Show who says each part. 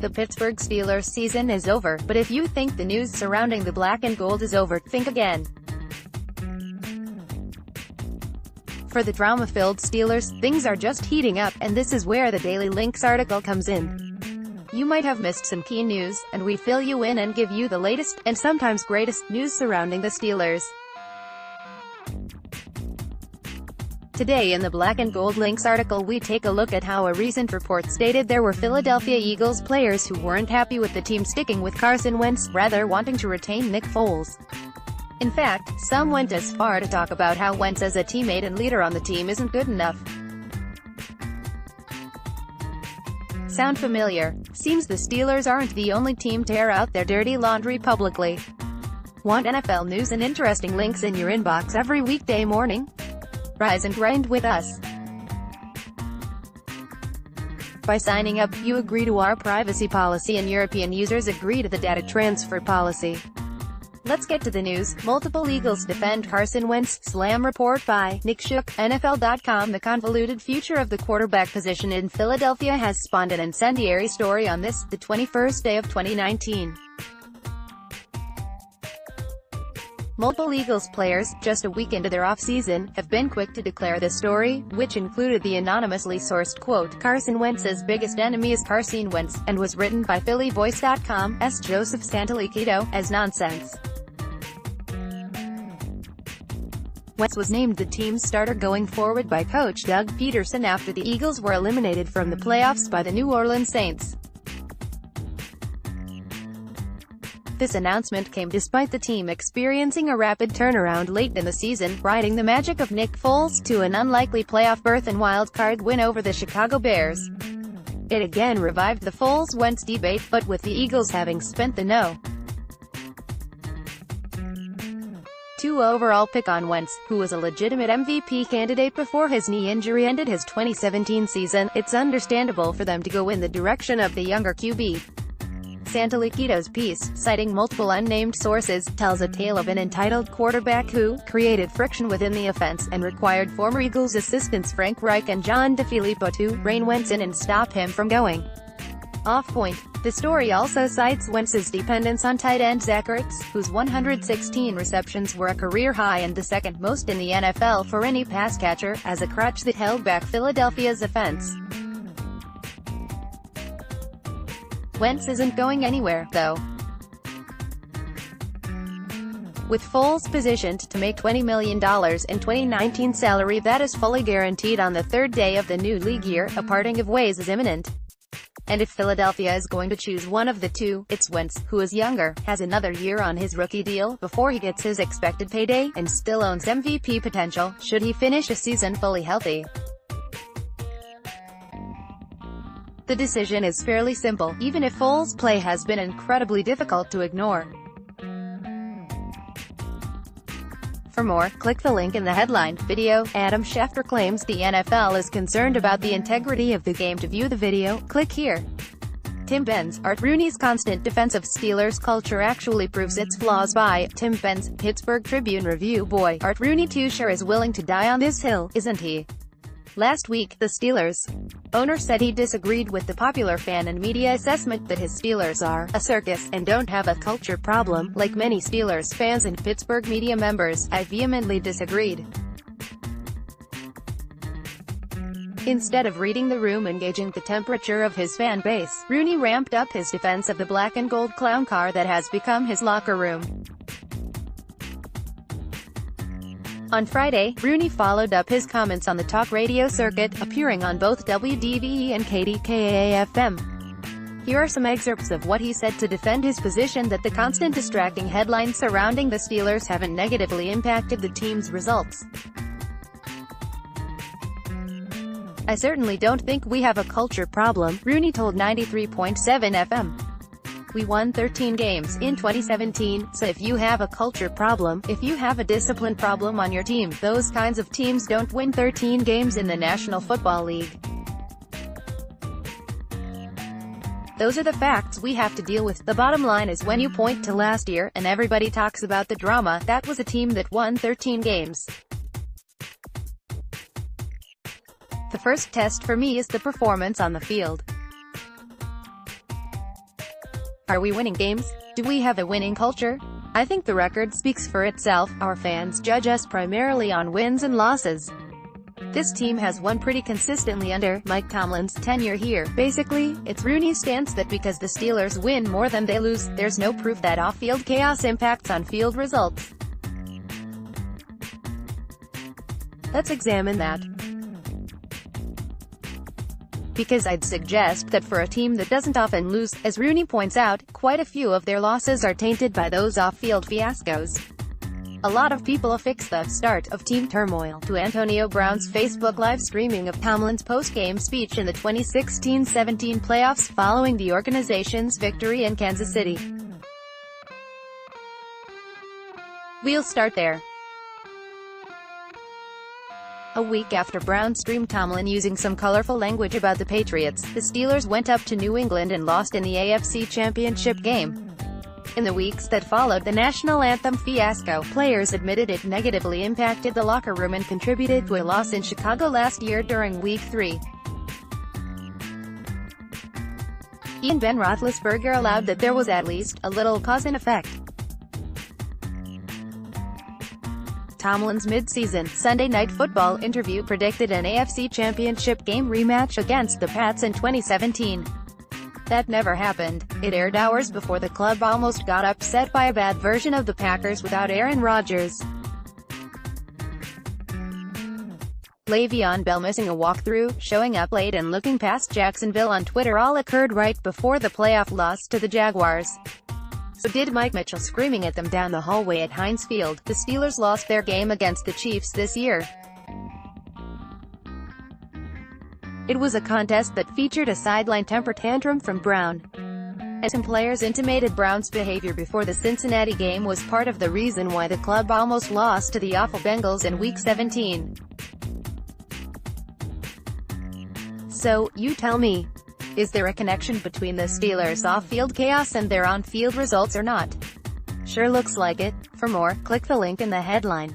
Speaker 1: The Pittsburgh Steelers season is over, but if you think the news surrounding the black and gold is over, think again. For the drama-filled Steelers, things are just heating up, and this is where the Daily Links article comes in. You might have missed some key news, and we fill you in and give you the latest, and sometimes greatest, news surrounding the Steelers. Today in the Black and Gold Links article we take a look at how a recent report stated there were Philadelphia Eagles players who weren't happy with the team sticking with Carson Wentz, rather wanting to retain Nick Foles. In fact, some went as far to talk about how Wentz as a teammate and leader on the team isn't good enough. Sound familiar? Seems the Steelers aren't the only team to air out their dirty laundry publicly. Want NFL news and interesting links in your inbox every weekday morning? Rise and grind with us. By signing up, you agree to our privacy policy and European users agree to the data transfer policy. Let's get to the news. Multiple Eagles defend Carson Wentz. Slam report by Nick Shook, NFL.com. The convoluted future of the quarterback position in Philadelphia has spawned an incendiary story on this, the 21st day of 2019. Multiple Eagles players, just a week into their off-season, have been quick to declare the story, which included the anonymously sourced quote, "Carson Wentz's biggest enemy is Carson Wentz," and was written by PhillyVoice.com's Joseph Santoliquito, as nonsense. Wentz was named the team's starter going forward by coach Doug Peterson after the Eagles were eliminated from the playoffs by the New Orleans Saints. This announcement came despite the team experiencing a rapid turnaround late in the season, riding the magic of Nick Foles to an unlikely playoff berth and wildcard win over the Chicago Bears. It again revived the Foles-Wentz debate, but with the Eagles having spent the No. 2 overall pick on Wentz, who was a legitimate MVP candidate before his knee injury ended his 2017 season, it's understandable for them to go in the direction of the younger QB. Santoliquito's piece, citing multiple unnamed sources, tells a tale of an entitled quarterback who created friction within the offense, and required former Eagles assistants Frank Reich and John DeFilippo to rein Wentz in and stop him from going off point. The story also cites Wentz's dependence on tight end Zach Ertz, whose 116 receptions were a career high and the second most in the NFL for any pass catcher, as a crutch that held back Philadelphia's offense. Wentz isn't going anywhere, though. With Foles positioned to make $20 million in 2019 salary that is fully guaranteed on the third day of the new league year, a parting of ways is imminent. And if Philadelphia is going to choose one of the two, it's Wentz, who is younger, has another year on his rookie deal before he gets his expected payday, and still owns MVP potential, should he finish a season fully healthy. The decision is fairly simple, even if Foles' play has been incredibly difficult to ignore. For more, click the link in the headline. Video. Adam Schefter claims the NFL is concerned about the integrity of the game. To view the video, click here. Tim Benz. Art Rooney's constant defense of Steelers culture actually proves its flaws by Tim Benz. Pittsburgh Tribune review. Boy, Art Rooney too sure is willing to die on this hill, isn't he? Last week, the Steelers owner said he disagreed with the popular fan and media assessment that his Steelers are a circus and don't have a culture problem. Like many Steelers fans and Pittsburgh media members, I vehemently disagreed. Instead of reading the room and gauging the temperature of his fan base, Rooney ramped up his defense of the black and gold clown car that has become his locker room. On Friday, Rooney followed up his comments on the talk radio circuit, appearing on both WDVE and KDKA-FM. Here are some excerpts of what he said to defend his position that the constant distracting headlines surrounding the Steelers haven't negatively impacted the team's results. "I certainly don't think we have a culture problem," Rooney told 93.7 FM. "We won 13 games in 2017, so if you have a culture problem, if you have a discipline problem on your team, those kinds of teams don't win 13 games in the National Football League. Those are the facts we have to deal with. The bottom line is when you point to last year, and everybody talks about the drama, that was a team that won 13 games. The first test for me is the performance on the field. Are we winning games? Do we have a winning culture? I think the record speaks for itself. Our fans judge us primarily on wins and losses. This team has won pretty consistently under Mike Tomlin's tenure here. Basically, it's Rooney's stance that because the Steelers win more than they lose, there's no proof that off-field chaos impacts on-field results. Let's examine that. Because I'd suggest that for a team that doesn't often lose, as Rooney points out, quite a few of their losses are tainted by those off-field fiascos. A lot of people affix the start of team turmoil to Antonio Brown's Facebook live streaming of Tomlin's post-game speech in the 2016-17 playoffs following the organization's victory in Kansas City. We'll start there. A week after Brown streamed Tomlin using some colorful language about the Patriots, the Steelers went up to New England and lost in the AFC Championship game. In the weeks that followed the national anthem fiasco, players admitted it negatively impacted the locker room and contributed to a loss in Chicago last year during Week 3. Ben Roethlisberger allowed that there was at least a little cause and effect. Tomlin's mid-season, Sunday Night Football interview predicted an AFC Championship game rematch against the Pats in 2017. That never happened. It aired hours before the club almost got upset by a bad version of the Packers without Aaron Rodgers. Le'Veon Bell missing a walkthrough, showing up late and looking past Jacksonville on Twitter all occurred right before the playoff loss to the Jaguars. So did Mike Mitchell screaming at them down the hallway at Heinz Field. The Steelers lost their game against the Chiefs this year. It was a contest that featured a sideline temper tantrum from Brown. And some players intimated Brown's behavior before the Cincinnati game was part of the reason why the club almost lost to the awful Bengals in Week 17. So, you tell me. Is there a connection between the Steelers' off-field chaos and their on-field results or not? Sure looks like it. For more, click the link in the headline.